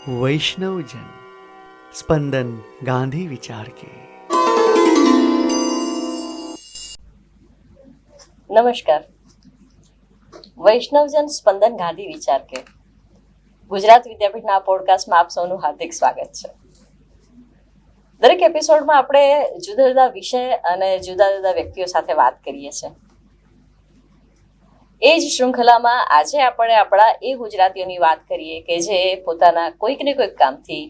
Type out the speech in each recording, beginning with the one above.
वैष्णवजन स्पंदन गांधी विचार के। નમસ્કાર. વૈષ્ણવજન સ્પંદન ગાંધી વિચાર કે ગુજરાત વિદ્યાપીઠના આ પોડકાસ્ટમાં આપ સૌનું હાર્દિક સ્વાગત છે. દરેક એપિસોડમાં આપણે જુદા જુદા વિષય અને જુદા જુદા વ્યક્તિઓ સાથે વાત કરીએ છીએ. એ જ શૃંખલામાં આજે આપણે આપણા એ ગુજરાતીઓની વાત કરીએ કે જે પોતાના કોઈક ને કોઈક કામથી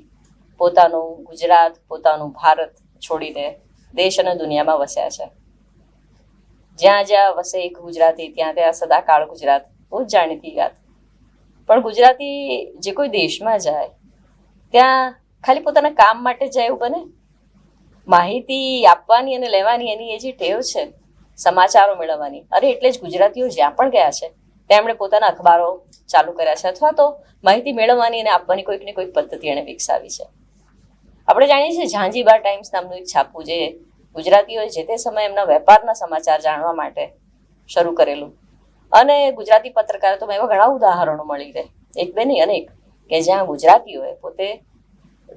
પોતાનું ગુજરાત, પોતાનું ભારત છોડીને દેશ અને દુનિયામાં વસ્યા છે. જ્યાં જ્યાં વસે એક ગુજરાતી ત્યાં ત્યાં સદાકાળ ગુજરાત, બહુ જ જાણીતી વાત. પણ ગુજરાતી જે કોઈ દેશમાં જાય ત્યાં ખાલી પોતાના કામ માટે જાય એવું બને? માહિતી આપવાની અને લેવાની એની એ જે ટેવ છે, સમાચારો મેળવવાની, અરે એટલે જ ગુજરાતીઓ જ્યાં પણ ગયા છે ત્યાં એમણે પોતાના અખબારો ચાલુ કર્યા છે અથવા તો માહિતી મેળવવાની અને આપવાની કોઈક ને કોઈક પદ્ધતિ એણે વિકસાવી છે. આપણે જાણીએ છીએ ઝાંઝીબાર ટાઈમ્સ નામનું એક છાપું જે ગુજરાતીઓએ જે તે સમયે એમના વેપારના સમાચાર જાણવા માટે શરૂ કરેલું. અને ગુજરાતી પત્રકારોમાં એવા ઘણા ઉદાહરણો મળી રહે, એક બે નહીં અનેક, કે જ્યાં ગુજરાતીઓએ પોતે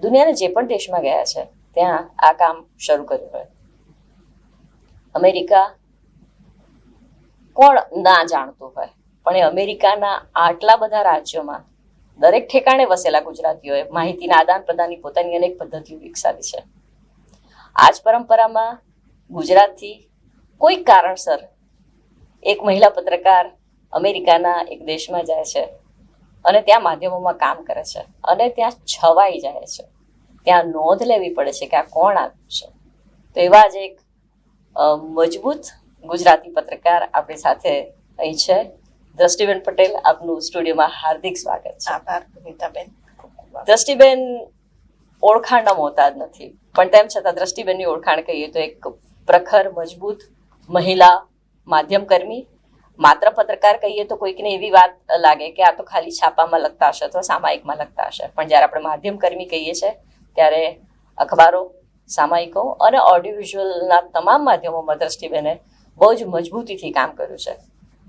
દુનિયાના જે પણ દેશમાં ગયા છે ત્યાં આ કામ શરૂ કર્યું હોય. અમેરિકા કોણ ના જાણતું હોય, પણ એ અમેરિકાના આટલા બધા રાજ્યોમાં દરેક ઠેકાણે વસેલા ગુજરાતીઓએ માહિતીના આદાન પ્રદાનની પોતાની અનેક પદ્ધતિઓ વિકસાવી છે. આ જ પરંપરામાં ગુજરાતથી કોઈ કારણસર એક મહિલા પત્રકાર અમેરિકાના એક દેશમાં જાય છે અને ત્યાં માધ્યમોમાં કામ કરે છે અને ત્યાં છવાઈ જાય છે. ત્યાં નોંધ લેવી પડે છે કે આ કોણ આવ્યું છે. તો એવા જ એક મજબૂત ગુજરાતી પત્રકાર આપણી સાથે અહીં છે. દ્રષ્ટિબેન પટેલ, આપનું સ્ટુડિયોમાં હાર્દિક સ્વાગત છે. આભાર નીતાબેન. દ્રષ્ટિબેન ઓળખાણના મોહતાજ નથી, પણ તેમ છતાં દ્રષ્ટિબેનની ઓળખાણ કહીએ તો એક પ્રખર, મજબૂત મહિલા માધ્યમકર્મી. માત્ર પત્રકાર કહીએ તો કોઈકને એવી વાત લાગે કે આ તો ખાલી છાપામાં લખતા હશે અથવા સામાયિકમાં લખતા હશે, પણ જ્યારે આપણે માધ્યમકર્મી કહીએ છીએ ત્યારે અખબારો, સામાયિકો અને ઓડિયો વિઝ્યુઅલના તમામ માધ્યમોમાં દ્રષ્ટિબેને બહુ જ મજબૂતીથી કામ કર્યું છે.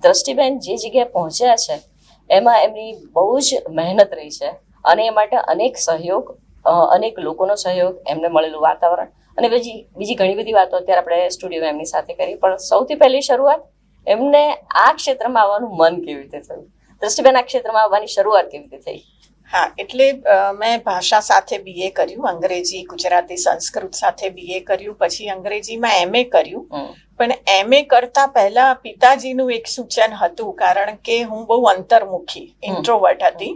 દ્રષ્ટિબેન જે જગ્યાએ પહોંચ્યા છે એમાં એમની બહુ જ મહેનત રહી છે અને એ માટે અનેક સહયોગ, અનેક લોકોનો સહયોગ, એમને મળેલું વાતાવરણ અને બીજી ઘણી બધી વાતો અત્યારે આપણે સ્ટુડિયોમાં એમની સાથે કરી. પણ સૌથી પહેલી શરૂઆત એમને આ ક્ષેત્રમાં આવવાનું મન કેવી રીતે થયું? દ્રષ્ટિબેન, આ ક્ષેત્રમાં આવવાની શરૂઆત કેવી રીતે થઈ? હા, એટલે મેં ભાષા સાથે બીએ કર્યું, અંગ્રેજી, ગુજરાતી, સંસ્કૃત સાથે બીએ કર્યું, પછી અંગ્રેજીમાં એમએ કર્યું. પણ એમએ કરતા પહેલા પિતાજીનું એક સૂચન હતું, કારણ કે હું બહુ અંતર્મુખી, ઇન્ટ્રોવર્ટ હતી.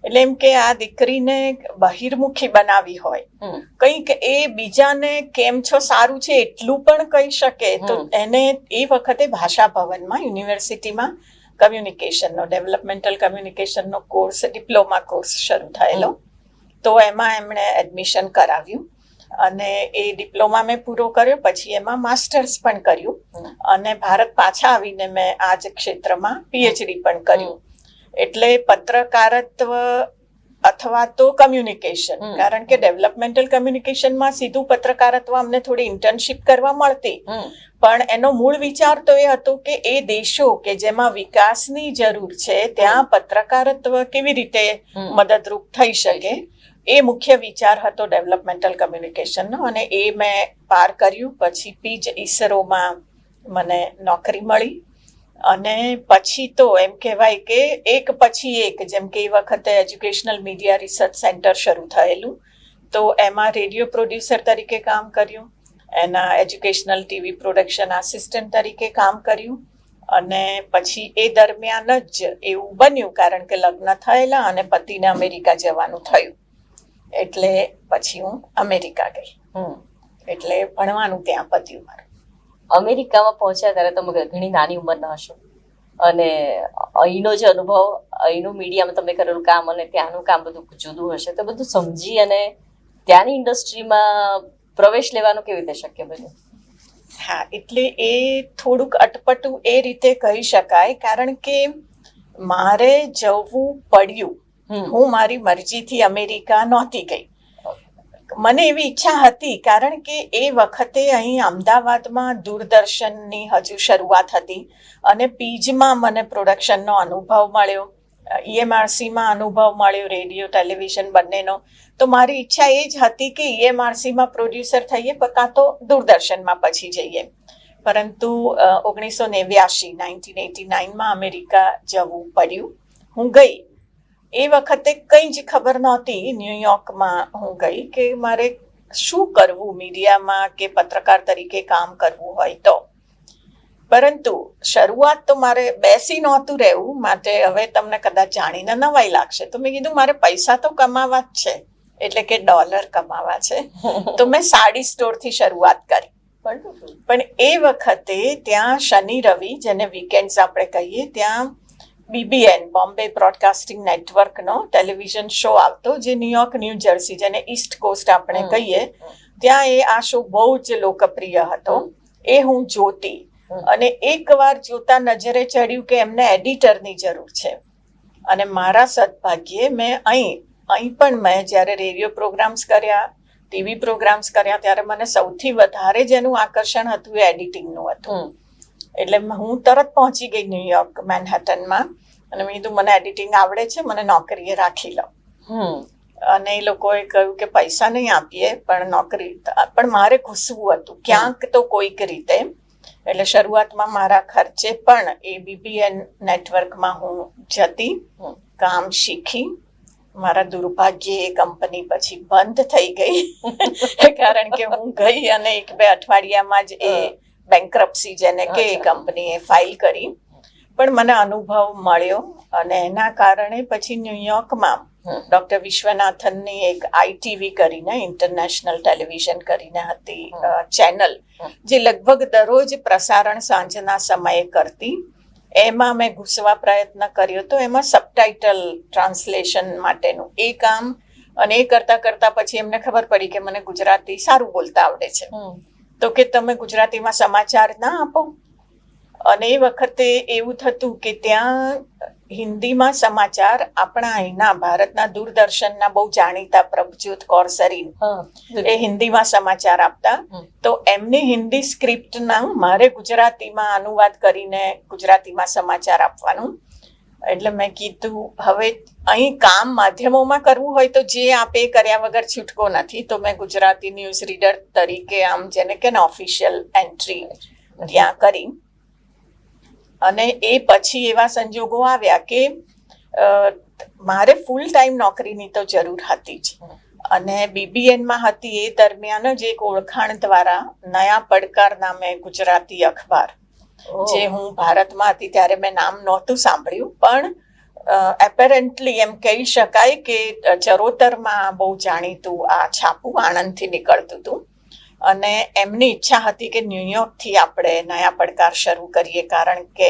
એટલે એમ કે આ દીકરીને બહિર્મુખી બનાવી હોય, કંઈક એ બીજાને કેમ છો, સારું છે એટલું પણ કહી શકે, તો એને એ વખતે ભાષા ભવનમાં યુનિવર્સિટીમાં કમ્યુનિકેશનનો, ડેવલપમેન્ટલ કમ્યુનિકેશનનો કોર્સ, ડિપ્લોમા કોર્સ શરૂ થયેલો. તો એમાં એમણે એડમિશન કરાવ્યું અને એ ડિપ્લોમા મેં પૂરો કર્યો. પછી એમાં માસ્ટર્સ પણ કર્યું અને ભારત પાછા આવીને મેં આ જ ક્ષેત્રમાં પીએચડી પણ કર્યું. એટલે પત્રકારત્વ અથવા તો કમ્યુનિકેશન, કારણ કે ડેવલપમેન્ટલ કમ્યુનિકેશનમાં સીધું પત્રકારત્વ અમને થોડી ઇન્ટર્નશીપ કરવા મળતી, પણ એનો મૂળ વિચાર તો એ હતો કે એ દેશો કે જેમાં વિકાસની જરૂર છે ત્યાં પત્રકારત્વ કેવી રીતે મદદરૂપ થઈ શકે, એ મુખ્ય વિચાર હતો ડેવલપમેન્ટલ કમ્યુનિકેશનનો. અને એ મેં પાર કર્યું. પછી પીજ ઇસરોમાં મને નોકરી મળી અને પછી તો એમ કહેવાય કે એક પછી એક, જેમ કે એ વખતે એજ્યુકેશનલ મીડિયા રિસર્ચ સેન્ટર શરૂ થયેલું, તો એમાં રેડિયો પ્રોડ્યુસર તરીકે કામ કર્યું, એના એજ્યુકેશનલ ટીવી પ્રોડક્શન આસિસ્ટન્ટ તરીકે કામ કર્યું. અને પછી એ દરમિયાન જ એવું બન્યું, કારણ કે લગ્ન થયેલા અને પતિને અમેરિકા જવાનું થયું, એટલે પછી હું અમેરિકા ગઈ. એટલે ભણવાનું ત્યાં પત્યું મારું. અમેરિકામાં પહોંચ્યા ત્યારે તમે ઘણી નાની ઉંમરના હશો અને અહીંનો જે અનુભવ, અહીંનું મીડિયામાં તમે કરેલું કામ અને ત્યાંનું કામ બધું જુદું હશે, તો બધું સમજી અને ત્યાંની ઇન્ડસ્ટ્રીમાં પ્રવેશ લેવાનું કેવી રીતે શક્ય બન્યું? હા, એટલે એ થોડુંક અટપટું એ રીતે કહી શકાય, કારણ કે મારે જવું પડ્યું. હું મારી મરજીથી અમેરિકા નહોતી ગઈ. મને એવી ઈચ્છા હતી, કારણ કે એ વખતે અહીં અમદાવાદમાં દૂરદર્શનની હજુ શરૂઆત હતી અને પીજમાં મને પ્રોડક્શનનો અનુભવ મળ્યો. EMRCમાં અનુભવ મળ્યો, રેડિયો ટેલિવિઝન બંનેનો. તો મારી ઈચ્છા એ જ હતી કે EMRCમાં પ્રોડ્યુસર થઈએ, કાં તો દૂરદર્શનમાં પછી જઈએ. પરંતુ 1989માં અમેરિકા જવું પડ્યું. હું ગઈ. એ વખતે કંઈ જ ખબર નહોતી, ન્યુયોર્કમાં હું ગઈ, કે મારે શું કરવું મીડિયામાં કે પત્રકાર તરીકે કામ કરવું હોય તો. પરંતુ શરૂઆત તો મારે બેસી નહોતું રહેવું, માટે હવે તમને કદાચ જાણીને નવાઈ લાગશે, તો મેં કીધું મારે પૈસા તો કમાવા જ છે, એટલે કે ડોલર કમાવા છે. તો મેં સાડી સ્ટોરથી શરૂઆત કરી. પણ એ વખતે ત્યાં શનિ રવિ, જેને વીકેન્ડ્સ આપણે કહીએ, ત્યાં BBN બોમ્બે બ્રોડકાસ્ટિંગ નેટવર્કનો ટેલિવિઝન શો આવતો, જે ન્યુયોર્ક ન્યૂ જર્સી, જેને ઈસ્ટ કોસ્ટ આપણે કહીએ, ત્યાં આ શો બહુ જ લોકપ્રિય હતો. એ હું જોતી, અને એકવાર જોતા નજરે ચડ્યું કે એમને એડિટરની જરૂર છે. અને મારા સદભાગ્યે મેં અહીં પણ મેં જ્યારે રેડિયો પ્રોગ્રામ્સ કર્યા, ટીવી પ્રોગ્રામ્સ કર્યા, ત્યારે મને સૌથી વધારે જેનું આકર્ષણ હતું એ એડિટિંગનું હતું. એટલે હું તરત પહોંચી ગઈ ન્યુયોર્ક મેનહેટનમાં, અને મેં કીધું મને એડિટિંગ આવડે છે, મને નોકરીએ રાખી લો. અને એ લોકોએ કહ્યું કે પૈસા નહીં આપીએ, પણ નોકરી, પણ મારે ઘૂસવું હતું ક્યાંક તો કોઈક રીતે. એટલે શરૂઆતમાં મારા ખર્ચે પણ એ BBN નેટવર્કમાં હું જતી, કામ શીખી. મારા દુર્ભાગ્યે એ કંપની પછી બંધ થઈ ગઈ, કારણ કે હું ગઈ અને 1-2 અઠવાડિયામાં જ એ બેન્ક્રપ્સી, જેને કે એ કંપનીએ ફાઇલ કરી. પણ મને અનુભવ મળ્યો, અને એના કારણે પછી ન્યુયોર્કમાં ડૉક્ટર વિશ્વનાથનની એક ITV કરીને, ઇન્ટરનેશનલ ટેલિવિઝન કરીને હતી ચેનલ, જે લગભગ દરરોજ પ્રસારણ સાંજના સમયે કરતી. એમાં મેં ઘૂસવા પ્રયત્ન કર્યો હતો. એમાં સબટાઇટલ ટ્રાન્સલેશન માટેનું એ કામ, અને એ કરતાં કરતાં પછી એમને ખબર પડી કે મને ગુજરાતી સારું બોલતા આવડે છે, તો કે તમે ગુજરાતીમાં સમાચાર ના આપો. અને એ વખતે એવું થતું કે ત્યાં હિન્દીમાં સમાચાર આપણા અહીંના ભારતના દૂરદર્શનના બહુ જાણીતા પ્રભજોત કૌર સરીન એ હિન્દીમાં સમાચાર આપતા. તો એમની હિન્દી સ્ક્રિપ્ટના મારે ગુજરાતીમાં અનુવાદ કરીને ગુજરાતીમાં સમાચાર આપવાનું. એટલે મેં કીધું હવે અહીં કામ માધ્યમોમાં કરવું હોય તો જે આપે કર્યા વગર છૂટકો નથી. તો મેં ગુજરાતી ન્યૂઝ રીડર તરીકે, આમ જેને કે ઓફિશિયલ એન્ટ્રી ત્યાં કરી. અને એ પછી એવા સંજોગો આવ્યા કે મારે ફૂલ ટાઈમ નોકરીની તો જરૂર હતી જ. અને BBNમાં હતી એ દરમિયાન જ એક ઓળખાણ દ્વારા નયા પડકાર નામે ગુજરાતી અખબાર, જે હું ભારતમાં હતી ત્યારે મેં નામ નહોતું સાંભળ્યું, પણ એપેરેન્ટલી એમ કહી શકાય કે ચરોતરમાં બહુ જાણીતું આ છાપું આણંદથી નીકળતું હતું. અને એમની ઈચ્છા હતી કે ન્યુયોર્કથી આપણે નયા પડકાર શરૂ કરીએ, કારણ કે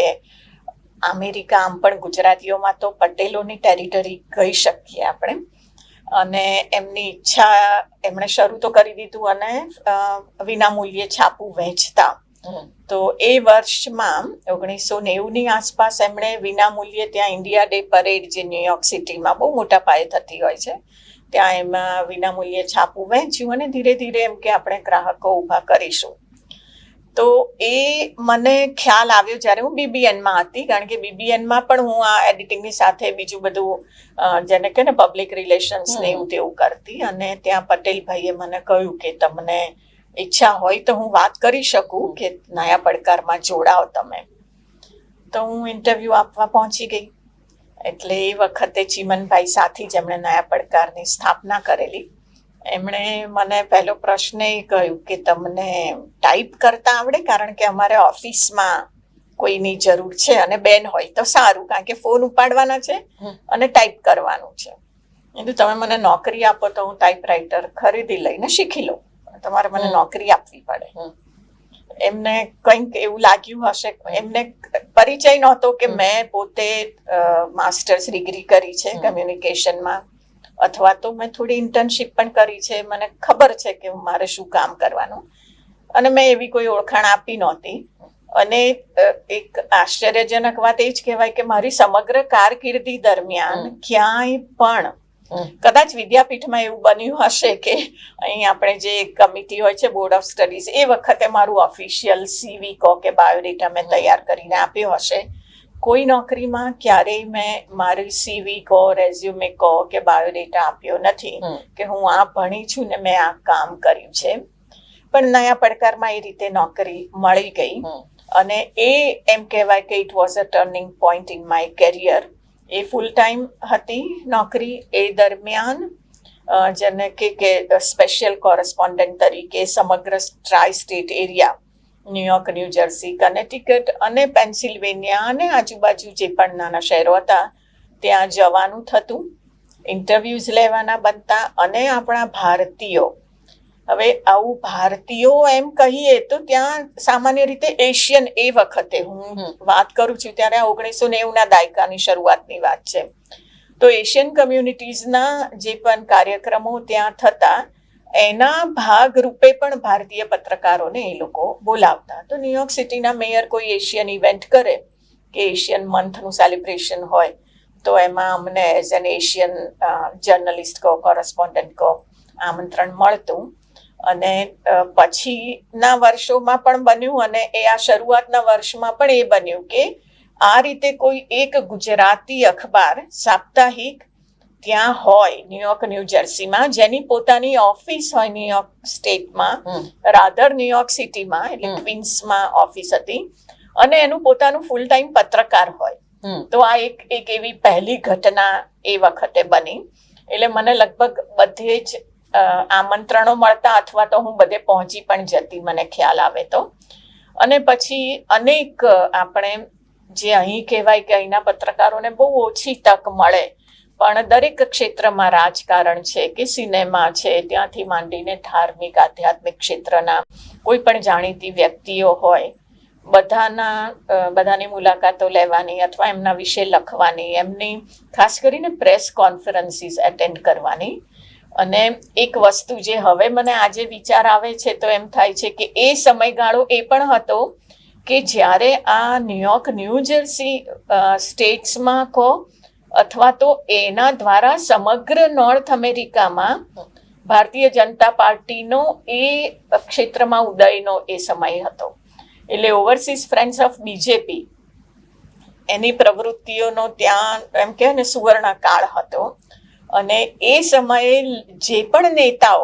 અમેરિકા આમ પણ ગુજરાતીઓમાં તો પટેલોની ટેરિટરી કહી શકીએ આપણે. અને એમની ઈચ્છા, એમણે શરૂ તો કરી દીધું, અને વિનામૂલ્યે છાપું વહેંચતા. તો એ વર્ષમાં 1990ની આસપાસ એમણે વિનામૂલ્યે ત્યાં ઇન્ડિયા ડે પરેડ, જે ન્યુયોર્ક સિટીમાં બહુ મોટા પાયે થતી હોય છે, ત્યાં એમાં વિનામૂલ્યે છાપું વહેંચ્યું. અને ધીરે ધીરે એમ કે આપણે ગ્રાહકો ઊભા કરીશું. તો એ મને ખ્યાલ આવ્યો જ્યારે હું BBNમાં હતી, કારણ કે BBNમાં પણ હું આ એડિટિંગની સાથે બીજું બધું, જેને કે ને પબ્લિક રિલેશન્સ ને એવું તેવું કરતી. અને ત્યાં પટેલભાઈએ મને કહ્યું કે તમને ઈચ્છા હોય તો હું વાત કરી શકું કે નયા પડકારમાં જોડાઓ તમે. તો હું ઇન્ટરવ્યૂ આપવા પહોંચી ગઈ. એટલે એ વખતે ચીમનભાઈ સાથી, જેમણે નયા પડકારની સ્થાપના કરેલી, એમણે મને પહેલો પ્રશ્ન એ કહ્યું કે તમને ટાઈપ કરતા આવડે, કારણ કે અમારે ઓફિસમાં કોઈની જરૂર છે, અને બેન હોય તો સારું, કારણ કે ફોન ઉપાડવાના છે અને ટાઈપ કરવાનું છે. એટલે તમે મને નોકરી આપો તો હું ટાઈપરાઇટર ખરીદી લઈને શીખી લઉં, તમારે મને નોકરી આપવી પડે. એમને કંઈક એવું લાગ્યું હશે, એમને પરિચય નહોતો કે મેં પોતે માસ્ટર્સ ડિગ્રી કરી છે કમ્યુનિકેશનમાં, અથવા તો મેં થોડી ઇન્ટર્નશીપ પણ કરી છે. મને ખબર છે કે મારે શું કામ કરવાનું, અને મેં એવી કોઈ ઓળખાણ આપી નહોતી. અને એક આશ્ચર્યજનક વાત એ જ કહેવાય કે મારી સમગ્ર કારકિર્દી દરમિયાન ક્યાંય પણ, કદાચ વિદ્યાપીઠમાં એવું બન્યું હશે કે અહીં આપણે જે કમિટી હોય છે બોર્ડ ઓફ સ્ટડીઝ, એ વખતે મારું ઓફિશિયલ CV કહો કે બાયોડેટા મેં તૈયાર કરીને આપ્યો હશે, કોઈ નોકરીમાં ક્યારેય મેં મારી CV કહો, રેઝ્યુમે કહો કે બાયોડેટા આપ્યો નથી કે હું આ ભણી છું ને મેં આ કામ કર્યું છે. પણ નયા પડકારમાં એ રીતે નોકરી મળી ગઈ અને એ એમ કહેવાય કે it was a turning point in my career. એ ફૂલ ટાઈમ હતી નોકરી. એ દરમિયાન જેને કે સ્પેશિયલ કોરસ્પોન્ડન્ટ તરીકે સમગ્ર tri state area, New York, New Jersey, Connecticut અને પેન્સિલ્વેનિયા અને આજુબાજુ જે પણ નાના શહેરો હતા ત્યાં જવાનું થતું, ઇન્ટરવ્યૂઝ લેવાના બનતા. અને આપણા ભારતીયો, હવે આવું ભારતીયો એમ કહીએ તો ત્યાં સામાન્ય રીતે એશિયન, એ વખતે હું વાત કરું છું ત્યારે 1990ના દાયકાની શરૂઆતની વાત છે, તો એશિયન કમ્યુનિટીઝના જે પણ કાર્યક્રમો ત્યાં થતા એના ભાગરૂપે પણ ભારતીય પત્રકારોને એ લોકો બોલાવતા. તો ન્યુયોર્ક સિટીના મેયર કોઈ એશિયન ઇવેન્ટ કરે કે એશિયન મંથનું સેલિબ્રેશન હોય તો એમાં અમને એઝ એન એશિયન જર્નલિસ્ટ કહો, કોરસ્પોન્ડન્ટ કહો, આમંત્રણ મળતું. અને પછીના વર્ષોમાં પણ બન્યું અને એ આ શરૂઆતના વર્ષમાં પણ એ બન્યું કે આ રીતે કોઈ એક ગુજરાતી અખબાર સાપ્તાહિક ત્યાં હોય ન્યુયોર્ક, ન્યૂ જર્સીમાં, જેની પોતાની ઓફિસ હોય ન્યુયોર્ક સ્ટેટમાં, રાધર ન્યુયોર્ક સિટીમાં, એટલે ક્વીન્સમાં ઓફિસ હતી, અને એનું પોતાનું ફૂલ ટાઈમ પત્રકાર હોય. તો આ એક એવી પહેલી ઘટના એ વખતે બની. એટલે મને લગભગ બધે જ આમંત્રણો મળતા અથવા તો હું બધે પહોંચી પણ જતી, મને ખ્યાલ આવે તો. અને પછી અનેક આપણે જે અહીં કહેવાય કે અહીંના પત્રકારોને બહુ ઓછી તક મળે, પણ દરેક ક્ષેત્રમાં, રાજકારણ છે કે સિનેમા છે, ત્યાંથી માંડીને ધાર્મિક, આધ્યાત્મિક ક્ષેત્રના કોઈ પણ જાણીતી વ્યક્તિઓ હોય, બધાની મુલાકાતો લેવાની અથવા એમના વિશે લખવાની, એમની ખાસ કરીને પ્રેસ કોન્ફરન્સીસ એટેન્ડ કરવાની. અને એક વસ્તુ જે હવે મને આજે વિચાર આવે છે તો એમ થાય છે કે એ સમયગાળો એ પણ હતો કે જ્યારે આ ન્યુયોર્ક, ન્યૂ જર્સી સ્ટેટ્સમાં કહો અથવા તો એના દ્વારા સમગ્ર નોર્થ અમેરિકામાં ભારતીય જનતા પાર્ટીનો એ ક્ષેત્રમાં ઉદયનો એ સમય હતો. એટલે ઓવરસીઝ ફ્રેન્ડ્સ ઓફ બીજેપી એની પ્રવૃત્તિઓનો ત્યાં એમ કહે ને સુવર્ણકાળ હતો. અને એ સમયે જે પણ નેતાઓ,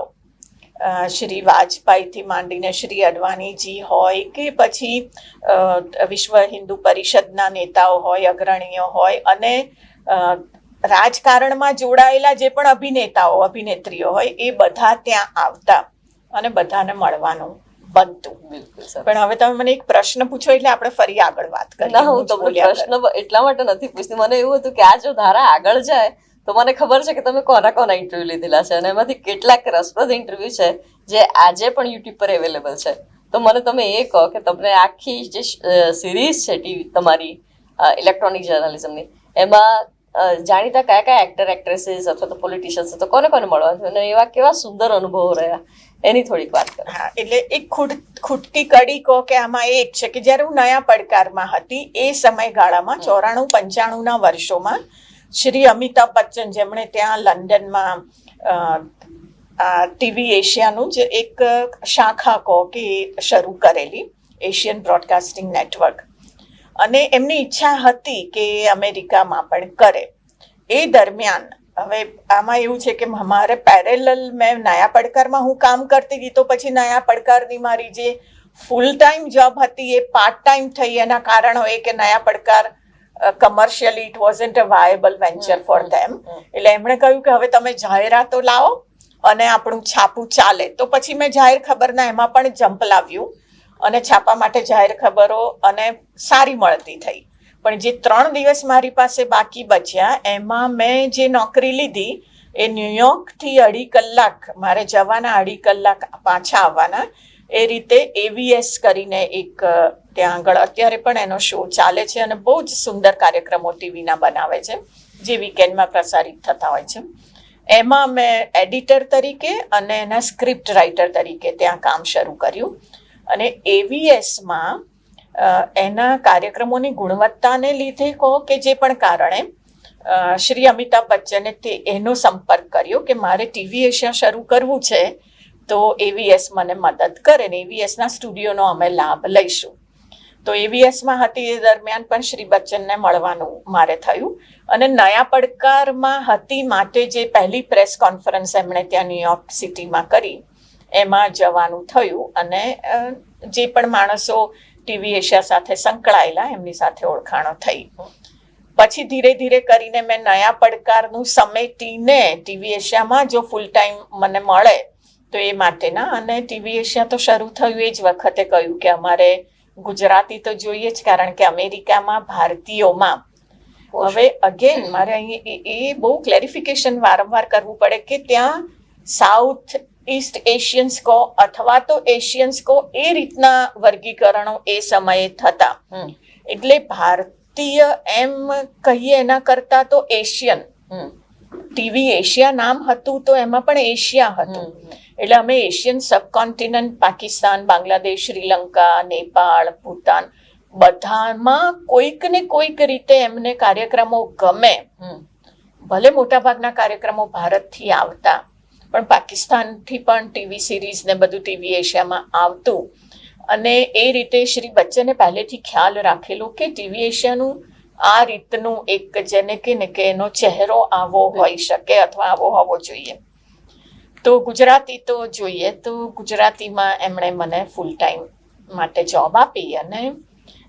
શ્રી વાજપેયીથી માંડીને શ્રી અડવાણીજી હોય કે પછી વિશ્વ હિન્દુ પરિષદના નેતાઓ હોય, અગ્રણીઓ હોય, અને રાજકારણમાં જોડાયેલા જે પણ અભિનેતાઓ, અભિનેત્રીઓ હોય, એ બધા ત્યાં આવતા અને બધાને મળવાનું બનતું. પણ હવે તમે મને એક પ્રશ્ન પૂછો એટલે આપણે ફરી આગળ વાત કરીએ. હું તમને પ્રશ્ન એટલા માટે નથી પૂછતી, મને એવું હતું કે આ જો ધારા આગળ જાય તો મને ખબર છે કે તમે કોના ઇન્ટરવ્યુ લીધેલા છે અને એમાંથી કેટલાક રસપ્રદ ઇન્ટરવ્યુ છે જે આજે પણ યુટ્યુબ પર અવેલેબલ છે. તો મને તમે એ કહો કે તમને આખી જે સિરીઝ છે ટીવી તમારી ઇલેક્ટ્રોનિક જર્નલિઝમની, એમાં જાણીતા કયા કયા એક્ટર, એક્ટ્રેસીસ અથવા તો પોલિટિશિયન્સ તો કોને મળવાનું અને એવા કેવા સુંદર અનુભવો રહ્યા, એની થોડીક વાત કરો. હા, એટલે એક ખૂટતી કડી કહો કે આમાં એક છે કે જ્યારે હું નયા પડકારમાં હતી એ સમયગાળામાં 94-95ના વર્ષોમાં શ્રી અમિતાભ બચ્ચન, જેમણે ત્યાં લંડનમાં ટીવી એશિયાનું જ એક શાખા કહો કે શરૂ કરેલી, એશિયન બ્રોડકાસ્ટિંગ નેટવર્ક, અને એમની ઈચ્છા હતી કે અમેરિકામાં પણ કરે. એ દરમિયાન હવે આમાં એવું છે કે અમારે પેરેલલ મેં નયા પડકારમાં હું કામ કરતી હતી, તો પછી નયા પડકારની મારી જે ફૂલ ટાઈમ જોબ હતી એ પાર્ટ ટાઈમ થઈ. એના કારણો એ કે નયા પડકાર commercially it wasn't a viable venture for them. એટલે એમણે કહ્યું કે હવે તમે જાહેરાતો લાવો અને આપણું છાપું ચાલે. તો પછી મેં જાહેર ખબરના એમાં પણ જમ્પ લાવ્યું અને છાપા માટે જાહેર ખબરો અને સારી મળતી થઈ. પણ જે 3 દિવસ મારી પાસે બાકી બચ્યા એમાં મેં જે નોકરી લીધી એ ન્યુયોર્કથી 2.5 કલાક મારે જવાના, 2.5 કલાક પાછા આવવાના. એ રીતે AVS કરીને એક ત્યાં આગળ અત્યારે પણ એનો શો ચાલે છે અને બહુ જ સુંદર કાર્યક્રમો ટીવીના બનાવે છે જે વીકેન્ડમાં પ્રસારિત થતા હોય છે. એમાં મેં એડિટર તરીકે અને એના સ્ક્રિપ્ટ રાઇટર તરીકે ત્યાં કામ શરૂ કર્યું. અને AVSમાં એના કાર્યક્રમોની ગુણવત્તાને લીધે કહો કે જે પણ કારણે શ્રી અમિતાભ બચ્ચને એનો સંપર્ક કર્યો કે મારે ટીવી એશિયા શરૂ કરવું છે, તો AVS મને મદદ કરે ને AVSના સ્ટુડિયોનો અમે લાભ લઈશું. તો AVSમાં હતી એ દરમિયાન પણ શ્રી બચ્ચનને મળવાનું મારે થયું. અને નયા પડકારમાં હતી માટે જે પહેલી પ્રેસ કોન્ફરન્સ એમણે ત્યાં ન્યુયોર્ક સિટીમાં કરી એમાં જવાનું થયું. અને જે પણ માણસો ટીવી એશિયા સાથે સંકળાયેલા એમની સાથે ઓળખાણો થઈ. પછી ધીરે ધીરે કરીને મેં નયા પડકારનું સમેટીને ટીવી એશિયામાં જો ફૂલ ટાઈમ મને મળે તો એ માટેના, અને ટીવી એશિયા તો શરૂ થયું એ જ વખતે કહ્યું કે અમારે ગુજરાતી તો જોઈએ જ, કારણ કે અમેરિકામાં ભારતીયોમાં હવે અગેન મારે અહીં એ બહુ ક્લેરિફિકેશન વારંવાર કરવું પડે કે ત્યાં સાઉથ ઈસ્ટ એશિયન્સ કહો અથવા તો એશિયન્સ કહો એ રીતના વર્ગીકરણો એ સમયે થતા. એટલે ભારતીય એમ કહીએ એના કરતા તો એશિયન, ટીવી એશિયા નામ હતું તો એમાં પણ એશિયા હતું. એટલે અમે એશિયન સબકોન્ટિનન્ટ, પાકિસ્તાન, બાંગ્લાદેશ, શ્રીલંકા, નેપાળ, ભૂતાન, બધામાં કોઈક ને કોઈક રીતે એમને કાર્યક્રમો ગમે. ભલે મોટાભાગના કાર્યક્રમો ભારતથી આવતા, પણ પાકિસ્તાનથી પણ ટીવી સિરીઝ ને બધું ટીવી એશિયામાં આવતું. અને એ રીતે શ્રી બચ્ચને પહેલેથી ખ્યાલ રાખેલો કે ટીવી એશિયાનું આ રીતનું એક જેને કે ને કે એનો ચહેરો આવો હોઈ શકે અથવા આવો હોવો જોઈએ. તો ગુજરાતી તો જોઈએ, તો ગુજરાતીમાં એમણે મને ફૂલ ટાઈમ માટે જોબ આપી. અને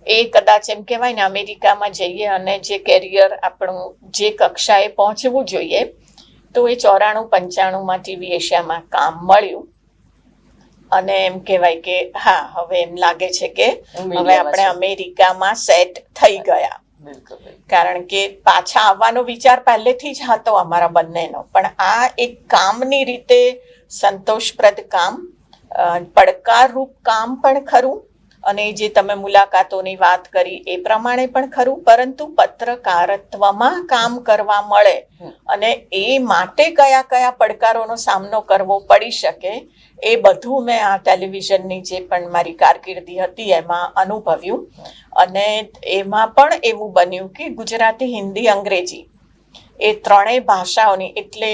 એ કદાચ એમ કહેવાય ને અમેરિકામાં જઈએ અને જે કેરિયર આપણું જે કક્ષાએ પહોંચવું જોઈએ તો એ 94-95માં ટીવી એશિયામાં કામ મળ્યું. અને એમ કહેવાય કે હા, હવે એમ લાગે છે કે હવે આપણે અમેરિકામાં સેટ થઈ ગયા. કારણ કે પાછા આવવાનો વિચાર પહેલેથી જ હતો અમારા બંનેનો, પણ આ એક કામની રીતે સંતોષપ્રદ કામ, પડકારરૂપ કામ પણ ખરું, અને જે તમે મુલાકાતોની વાત કરી એ પ્રમાણે પણ ખરું, પરંતુ પત્રકારત્વમાં કામ કરવા મળે અને એ માટે કયા કયા પડકારોનો સામનો કરવો પડી શકે એ બધું મેં આ ટેલિવિઝનની જે પણ મારી કારકિર્દી હતી એમાં અનુભવ્યું. અને એમાં પણ એવું બન્યું કે ગુજરાતી, હિન્દી, અંગ્રેજી એ ત્રણેય ભાષાઓની, એટલે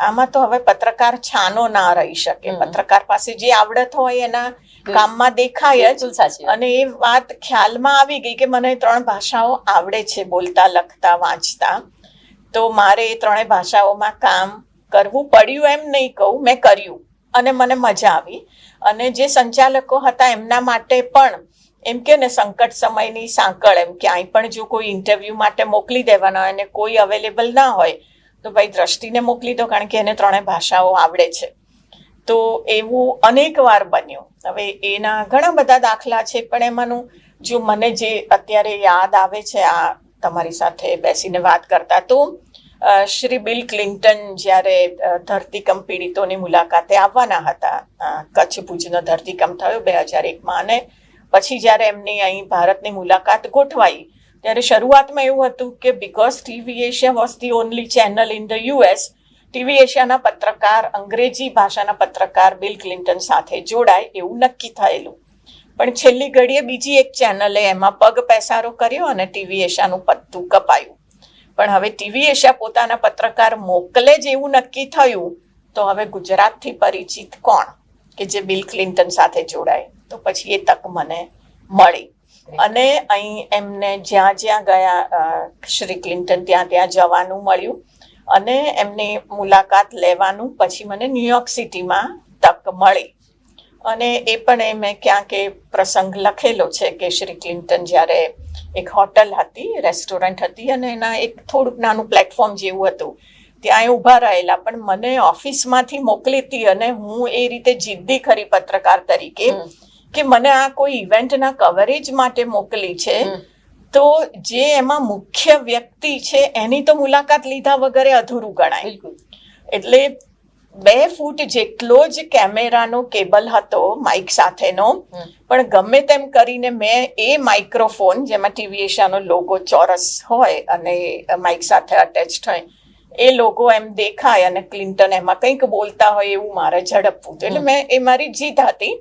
આમાં તો હવે પત્રકાર છાનો ના રહી શકે. પત્રકાર પાસે જે આવડત હોય એના કામમાં દેખાય જ. અને એ વાત ખ્યાલમાં આવી ગઈ કે મને 3 ભાષાઓ આવડે છે, બોલતા, લખતા, વાંચતા. તો મારે એ 3 ભાષાઓમાં કામ કરવું પડ્યું એમ નહીં કહું, મેં કર્યું અને મને મજા આવી. અને જે સંચાલકો હતા એમના માટે પણ એમ કે ને સંકટ સમયની સાંકળ, એમ ક્યાંય પણ જો કોઈ ઇન્ટરવ્યૂ માટે મોકલી દેવાના હોય અને કોઈ અવેલેબલ ના હોય તો ભાઈ દ્રષ્ટિને મોકલી દો, કારણ કે એને 3 ભાષાઓ આવડે છે. તો એવું અનેક વાર બન્યું. હવે એના ઘણા બધા દાખલા છે, પણ એમાંનું જો મને જે અત્યારે યાદ આવે છે આ તમારી સાથે બેસીને વાત કરતા, તો શ્રી બિલ ક્લિન્ટન જ્યારે ધરતીકંપ પીડિતોની મુલાકાતે આવવાના હતા, કચ્છ ભુજનો ધરતીકંપ થયો 2001માં, અને પછી જ્યારે એમની અહીં ભારતની મુલાકાત ગોઠવાઈ ત્યારે શરૂઆતમાં એવું હતું કે because TV Asia was the only channel in the US, TV એશિયાના પત્રકાર, અંગ્રેજી ભાષાના પત્રકાર બિલ ક્લિન્ટન સાથે જોડાય એવું નક્કી થયેલું. પણ છેલ્લી ઘડીએ બીજી એક ચેનલે એમાં પગ પેસારો કર્યો અને ટીવી એશિયાનું પત્તું કપાયું. પણ હવે ટીવી એશિયા પોતાના પત્રકાર મોકલે જ એવું નક્કી થયું, તો હવે ગુજરાતથી પરિચિત કોણ કે જે બિલ ક્લિન્ટન સાથે જોડાય. તો પછી એ તક મને મળી. અને અહીં એમને જ્યાં જ્યાં ગયા શ્રી ક્લિન્ટન ત્યાં ત્યાં જવાનું મળ્યું અને એમની મુલાકાત લેવાનું પછી મને ન્યુયોર્ક સિટીમાં તક મળી. અને એ પણ મેં ક્યાંક એ પ્રસંગ લખેલો છે કે શ્રી ક્લિન્ટન જ્યારે એક હોટલ હતી, રેસ્ટોરન્ટ હતી, અને એના એક થોડુંક નાનું પ્લેટફોર્મ જેવું હતું, ત્યાં ઊભા રહેલા, પણ મને ઓફિસમાંથી મોકલી હતી. અને હું એ રીતે જિદ્દી ખરી પત્રકાર તરીકે કે મને આ કોઈ ઇવેન્ટના કવરેજ માટે મોકલી છે, તો જે એમાં મુખ્ય વ્યક્તિ છે એની તો મુલાકાત લીધા વગર અધૂરું ગણાય. એટલે 2 ફૂટ જેટલો જ કેમેરાનો કેબલ હતો માઇક સાથેનો, પણ ગમે તેમ કરીને મેં એ માઇક્રોફોન જેમાં ટીવી એશિયાનો લોગો ચોરસ હોય અને માઇક સાથે અટેચ્ડ હોય, એ લોગો એમ દેખાય અને ક્લિન્ટન એમાં કંઈક બોલતા હોય એવું મારે ઝડપવું. એટલે મેં એ મારી જીત હતી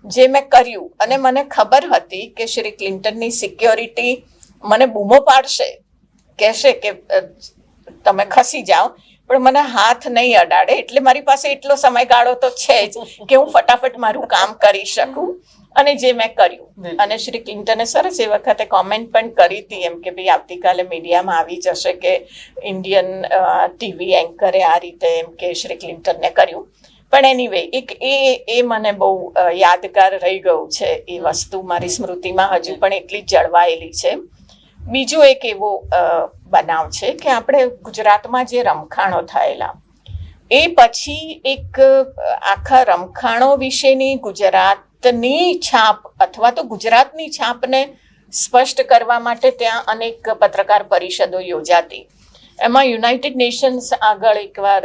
જે મેં કર્યું. અને મને ખબર હતી કે શ્રી ક્લિન્ટનની સિક્યોરિટી મને બૂમો પાડશે, કહેશે કે તમે ખસી જાઓ, પણ મને હાથ નહીં અડાડે, એટલે મારી પાસે એટલો સમયગાળો તો છે જ કે હું ફટાફટ મારું કામ કરી શકું, અને જે મેં કર્યું. અને શ્રી ક્લિન્ટને સરસ એ વખતે કોમેન્ટ પણ કરી હતી એમ કે ભાઈ આવતીકાલે મીડિયામાં આવી જશે કે ઇન્ડિયન ટીવી એન્કરે આ રીતે એમ કે શ્રી ક્લિન્ટનને કર્યું. પણ એનીવે એ મને બહુ યાદગાર રહી ગયું છે. એ વસ્તુ મારી સ્મૃતિમાં હજુ પણ એટલી જ જળવાયેલી છે. બીજો એક એવો બનાવ છે કે આપણે ગુજરાતમાં જે રમખાણો થયેલા, એ પછી એક આખા રમખાણો વિશેની ગુજરાતની છાપ અથવા તો ગુજરાતની છાપને સ્પષ્ટ કરવા માટે ત્યાં અનેક પત્રકાર પરિષદો યોજાતી. એમાં યુનાઇટેડ નેશન્સ આગળ એકવાર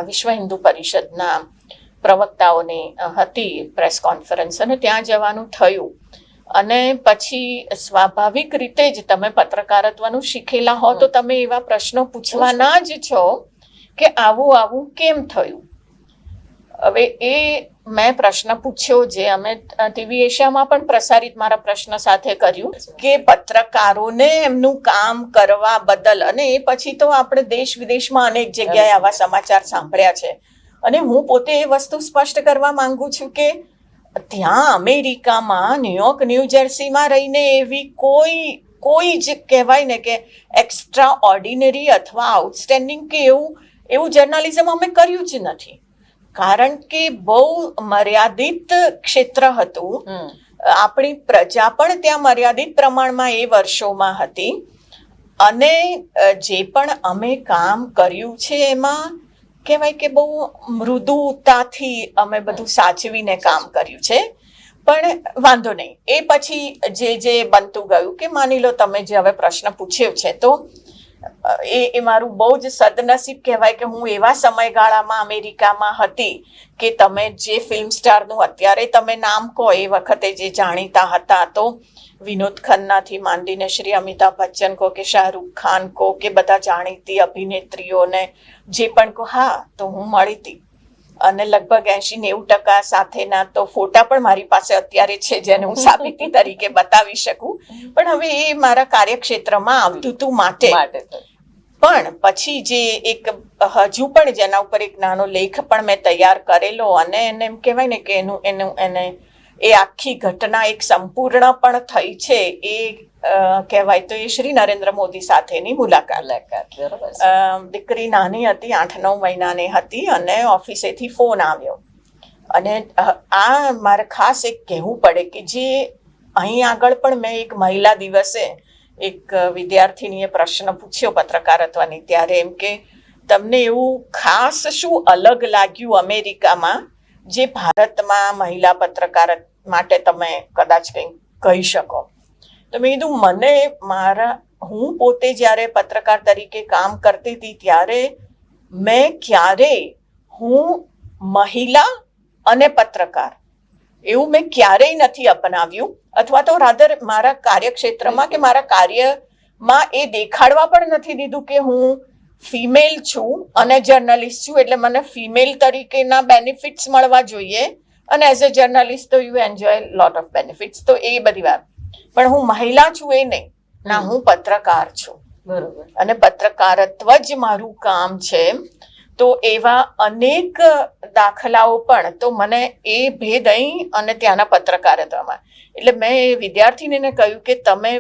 વિશ્વ હિન્દુ પરિષદના પ્રવક્તાઓની હતી પ્રેસ કોન્ફરન્સ, અને ત્યાં જવાનું થયું. અને પછી સ્વાભાવિક રીતે જ તમે પત્રકારત્વનું શીખેલા હો તો તમે એવા પ્રશ્નો પૂછવાના જ છો કે આવું કેમ થયું. હવે એ મેં પ્રશ્ન પૂછ્યો, જે અમે ટીવી એશિયામાં પણ પ્રસારિત મારા પ્રશ્ન સાથે કર્યું કે પત્રકારોને એમનું કામ કરવા બદલ, અને એ પછી તો આપણે દેશ વિદેશમાં અનેક જગ્યાએ આવા સમાચાર સાંભળ્યા છે, અને હું પોતે એ વસ્તુ સ્પષ્ટ કરવા માંગુ છું કે ત્યાં અમેરિકામાં ન્યુયોર્ક ન્યૂ જર્સીમાં રહીને એવી કોઈ જ કહેવાય ને કે એક્સ્ટ્રા ઓર્ડિનરી અથવા આઉટસ્ટેન્ડિંગ કે એવું જર્નલિઝમ અમે કર્યું જ નથી. કારણ કે બહુ મર્યાદિત ક્ષેત્ર હતું. આપણી પ્રજા પણ ત્યાં મર્યાદિત પ્રમાણમાં એ વર્ષોમાં હતી, અને જે પણ અમે કામ કર્યું છે એમાં કહેવાય કે બહુ મૃદુતાથી અમે બધું સાચવીને કામ કર્યું છે. પણ વાંધો નહીં, એ પછી જે બનતું ગયું કે માની લો તમે જે હવે પ્રશ્ન પૂછ્યો છે, તો એ મારું બહુ જ સદનસીબ કહેવાય કે હું એવા સમયગાળામાં અમેરિકામાં હતી કે તમે જે ફિલ્મ સ્ટારનું અત્યારે તમે નામ કહો, એ વખતે જે જાણીતા હતા તો વિનોદ ખન્નાથી માંડીને શ્રી અમિતાભ બચ્ચન કહો કે શાહરૂખ ખાન કહો કે બધા જાણીતી અભિનેત્રીઓને જે પણ કહો, હા તો હું મળી હતી. અને લગભગ 80-90% સાથેના તો ફોટા પણ મારી પાસે અત્યારે છે, જેને હું સાબિતી તરીકે બતાવી શકું. પણ હવે એ મારા કાર્યક્ષેત્રમાં આવતું હતું માટે. પણ પછી જે એક હજુ પણ જેના ઉપર એક નાનો લેખ પણ મેં તૈયાર કરેલો, અને એને એમ કહેવાય ને કે એને એ આખી ઘટના એક સંપૂર્ણ પણ થઈ છે, એ કહેવાય તો એ શ્રી નરેન્દ્ર મોદી સાથેની મુલાકાત. દીકરી નાની હતી, 8-9 મહિનાની હતી, અને ઓફિસેથી ફોન આવ્યો. અને આ મારે ખાસ એક કહેવું પડે કે જે અહીં આગળ પણ મેં એક મહિલા દિવસે એક વિદ્યાર્થીનીએ પ્રશ્ન પૂછ્યો પત્રકારત્વની, ત્યારે એમ કે તમને એવું ખાસ શું અલગ લાગ્યું અમેરિકામાં જે ભારતમાં મહિલા પત્રકાર માટે તમે કદાચ કંઈક કહી શકો. તો મેં કીધું હું પોતે જ્યારે પત્રકાર તરીકે કામ કરતી હતી ત્યારે હું મહિલા અને પત્રકાર એવું મેં ક્યારેય નથી અપનાવ્યું, અથવા તો રાધર મારા કાર્યક્ષેત્રમાં કે મારા કાર્યમાં એ દેખાડવા પણ નથી દીધું કે હું ફિમેલ છું અને જર્નલિસ્ટ છું, એટલે મને ફિમેલ તરીકેના બેનિફિટ્સ મળવા જોઈએ, અને એઝ અ જર્નલિસ્ટ તો you enjoy lot of benefits. તો એ બધી વાત, પણ હું મહિલા છું એ નહીં, ના હું પત્રકાર છું. બરોબર. અને પત્રકારત્વ જ મારું કામ છે. તો એવા અનેક દાખલાઓ પણ, તો મને એ ભેદ અહીં અને ત્યાંના પત્રકારત્વમાં, એટલે મેં એ વિદ્યાર્થીને કહ્યું કે તમે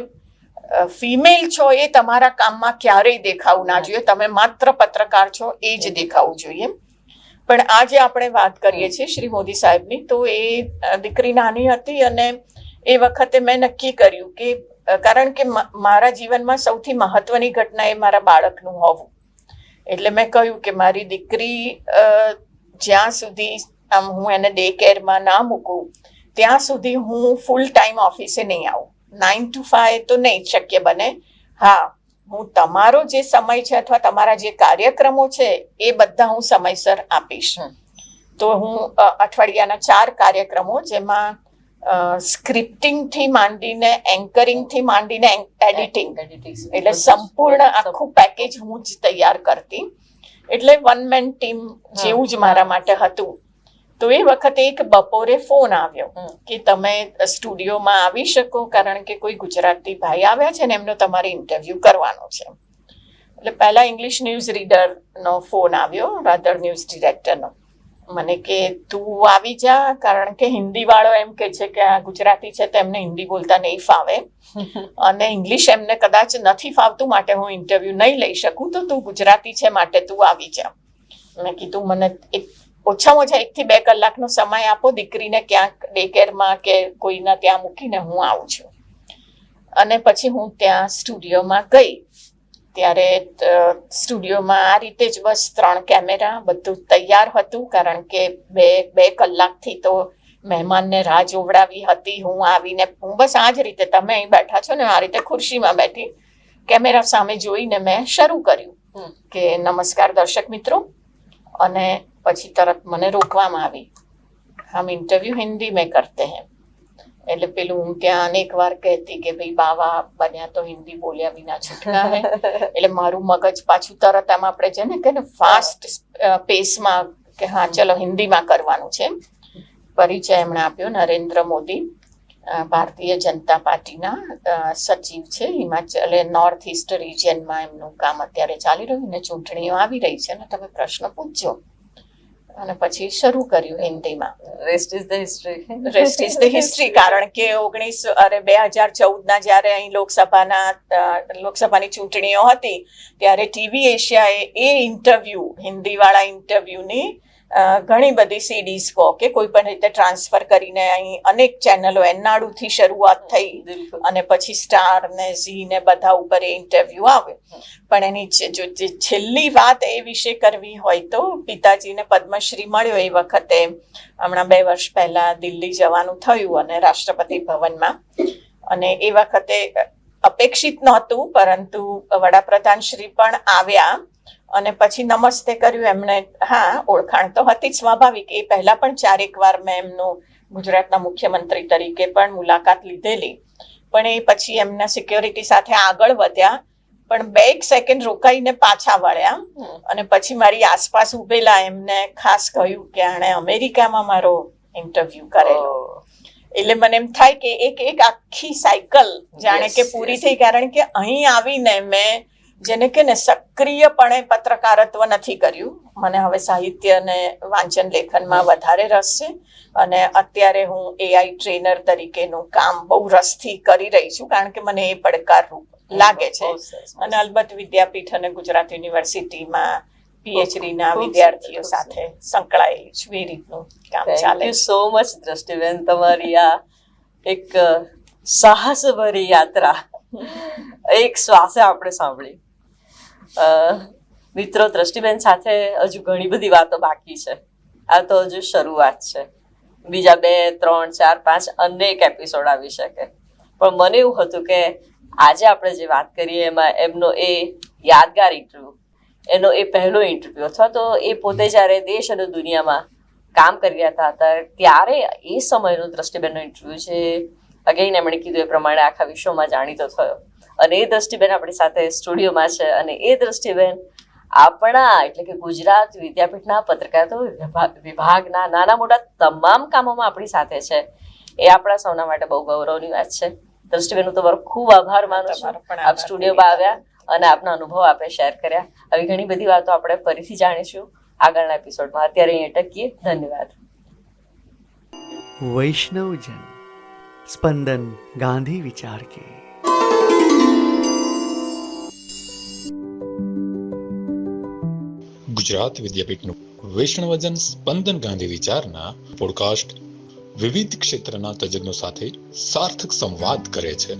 ફિમેલ છો એ તમારા કામમાં ક્યારેય દેખાવું ના જોઈએ, તમે માત્ર પત્રકાર છો એ જ દેખાવું જોઈએ. પણ આજે આપણે વાત કરીએ છીએ શ્રી મોદી સાહેબની, તો એ દીકરી નાની હતી, અને એ વખતે મેં નક્કી કર્યું કે કારણ કે મારા જીવનમાં સૌથી મહત્વની ઘટના એ મારા બાળકનું હોવું. એટલે મેં કહ્યું કે મારી દીકરી જ્યાં સુધી હું એને ડે કેરમાં ના મૂકું ત્યાં સુધી હું ફૂલ ટાઈમ ઓફિસે નહીં આવું. 9 to 5 તો નહીં શક્ય બને. હા, હું તમારો જે સમય છે અથવા તમારા જે કાર્યક્રમો છે એ બધા હું સમયસર આપીશ. તો હું અઠવાડિયાના 4 કાર્યક્રમો, જેમાં સ્ક્રિપ્ટિંગથી માંડીને એન્કરિંગથી માંડીને એડિટિંગ, એટલે સંપૂર્ણ આખું પેકેજ હું જ તૈયાર કરતી. એટલે 1 મેન ટીમ જેવું જ મારા માટે હતું. તો એ વખતે એક બપોરે ફોન આવ્યો કે તમે સ્ટુડિયોમાં આવી શકો, કારણ કે કોઈ ગુજરાતી ભાઈ આવ્યા છે ને એમનો તમારે ઇન્ટરવ્યૂ કરવાનો છે. એટલે પહેલા ઇંગ્લિશ ન્યૂઝ રીડરનો ફોન આવ્યો, રાધર ન્યૂઝ ડિરેક્ટરનો. મને કે તું આવી જા, કારણ કે હિન્દી વાળો એમ કે છે કે આ ગુજરાતી છે તો એમને હિન્દી બોલતા નહીં ફાવે અને ઇંગ્લિશ એમને કદાચ નથી ફાવતું, માટે હું ઇન્ટરવ્યૂ નહીં લઈ શકું, તો તું ગુજરાતી છે માટે તું આવી જા. મેં કીધું મને ઓછામાં ઓછા 1 થી 2 કલાકનો સમય આપો, દીકરીને ક્યાંક ડે કેરમાં કે કોઈના ત્યાં મૂકીને હું આવું છું. અને પછી હું ત્યાં સ્ટુડિયોમાં ગઈ. ત્યારે સ્ટુડિયોમાં આ રીતે જ બસ 3 કેમેરા, બધું તૈયાર હતું, કારણ કે બે કલાકથી તો મહેમાનને રાહ જોવડાવી હતી. હું આવીને હું બસ આ જ રીતે, તમે અહીં બેઠા છો ને આ રીતે ખુરશીમાં બેઠી કેમેરા સામે જોઈને મેં શરૂ કર્યું કે નમસ્કાર દર્શક મિત્રો. અને પછી તરત મને રોકવામાં આવી, હમ ઇન્ટરવ્યૂ હિન્દી મેં કરતે હૈ. એટલે પેલું હું ત્યાં અનેક વાર કહેતી કે ભાઈ બાવા બન્યા તો હિન્દી બોલ્યા વિના છૂટકા હે. એટલે મારું મગજ પાછું તરત આમ આપણે છે ને કે ફાસ્ટ પેસમાં કે હા ચલો હિન્દીમાં કરવાનું છે. પરિચય એમણે આપ્યો, નરેન્દ્ર મોદી ભારતીય જનતા પાર્ટીના સચિવ છે, હિમાચલ નોર્થ ઇસ્ટ રિજિયનમાં એમનું કામ અત્યારે ચાલી રહ્યું ને ચૂંટણીઓ આવી રહી છે ને તમે પ્રશ્ન પૂછજો. અને પછી શરૂ કર્યું હિન્દીમાં. Rest is the history. Rest is the history, કારણ કે 2014ના જ્યારે અહીં લોકસભાની ચૂંટણીઓ હતી ત્યારે ટીવી એશિયાએ એ ઇન્ટરવ્યૂ, હિન્દીવાળા ઇન્ટરવ્યૂની ઘણી બધી સીડીઝ કહો કે કોઈ પણ રીતે ટ્રાન્સફર કરીને અહીં અનેક ચેનલો એનાડુથી શરૂઆત થઈ અને પછી સ્ટાર ને ઝી ને બધા ઉપર એ ઇન્ટરવ્યૂ આવે. પણ એની જો છેલ્લી વાત એ વિશે કરવી હોય તો પિતાજીને પદ્મશ્રી મળ્યો એ વખતે, હમણાં 2 વર્ષ પહેલા દિલ્હી જવાનું થયું અને રાષ્ટ્રપતિ ભવનમાં, અને એ વખતે અપેક્ષિત નહોતું, પરંતુ વડાપ્રધાન શ્રી પણ આવ્યા અને પછી નમસ્તે કર્યું એમણે. હા, ઓળખાણ તો હતી જ સ્વાભાવિક, એ પહેલા પણ 4 વાર મેં એમનું ગુજરાતના મુખ્યમંત્રી તરીકે પણ મુલાકાત લીધેલી. પણ એ પછી એમના સિક્યોરિટી સાથે આગળ વધ્યા, પણ 2 સેકન્ડ રોકાઈને પાછા વળ્યા અને પછી મારી આસપાસ ઉભેલા એમને ખાસ કહ્યું કે આણે અમેરિકામાં મારો ઇન્ટરવ્યૂ કરેલો. એટલે મને એમ થાય કે એક આખી સાયકલ જાણે કે પૂરી થઈ, કારણ કે અહીં આવીને મેં જેને કે ને સક્રિયપણે પત્રકારત્વ નથી કર્યું. મને હવે સાહિત્ય અને વાંચન લેખનમાં વધારે રસ છે અને અત્યારે હું AI ટ્રેનર તરીકેનું કામ બહુ રસથી કરી રહી છું, કારણ કે મને એ પડકારરૂપ લાગે છે. અને અલબત્ત વિદ્યાપીઠ અને ગુજરાત યુનિવર્સિટીમાં PhDના વિદ્યાર્થીઓ સાથે સંકળાયેલી છું. એ રીતનું કામ ચાલે. થેન્ક યુ સો મચ દ્રષ્ટિબેન, તમારી આ એક સાહસભરી યાત્રા એક શ્વાસે આપણે સાંભળી. મિત્રો, દ્રષ્ટિબેન સાથે હજુ ઘણી બધી વાતો બાકી છે. આ તો હજુ શરૂઆત છે. બીજા 2, 3, 4, 5 અનેક એપિસોડ આવી શકે. પણ મને એવું હતું કે આજે આપણે જે વાત કરીએ એમાં એમનો એ યાદગાર ઇન્ટરવ્યૂ, એનો એ પહેલો ઇન્ટરવ્યૂ, અથવા તો એ પોતે જ્યારે દેશ અને દુનિયામાં કામ કરી રહ્યા હતા ત્યારે એ સમયનો દ્રષ્ટિબેનનો ઇન્ટરવ્યૂ છે. અગેઇન એમણે કીધું એ પ્રમાણે આખા વિશ્વમાં જાણીતો થયો. અને એ દ્રષ્ટિબેન આપણી સાથે સ્ટુડિયોમાં છે. અને એ દ્રષ્ટિબેન આપણા એટલે કે ગુજરાત વિદ્યાપીઠના પત્રકારિતા વિભાગના નાના મોટા તમામ કામોમાં આપણી સાથે છે. એ આપણા સૌના માટે બહુ ગૌરવની વાત છે. દ્રષ્ટિબેન, હું તમારો ખૂબ આભાર માનું છું. આપ સ્ટુડિયોમાં આવ્યા અને આપના અનુભવ આપે શેર કર્યા. આવી ઘણી બધી વાતો આપણે ફરીથી જાણીશું આગળના એપિસોડમાં. અત્યારે અહીં અટકીએ. ધન્યવાદ. वैष्णवजन स्पंदन गांधी विचार के. ગુજરાત વિદ્યાપીઠનું વૈષ્ણવજન સ્પંદન ગાંધી વિચારના પોડકાસ્ટ વિવિધ ક્ષેત્રના તજજ્ઞો સાથે સાર્થક સંવાદ કરે છે.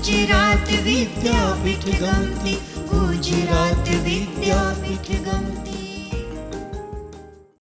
ગુજરાત વિદ્યાપીઠ ગમતી, ગુજરાત વિદ્યાપીઠ ગમતી.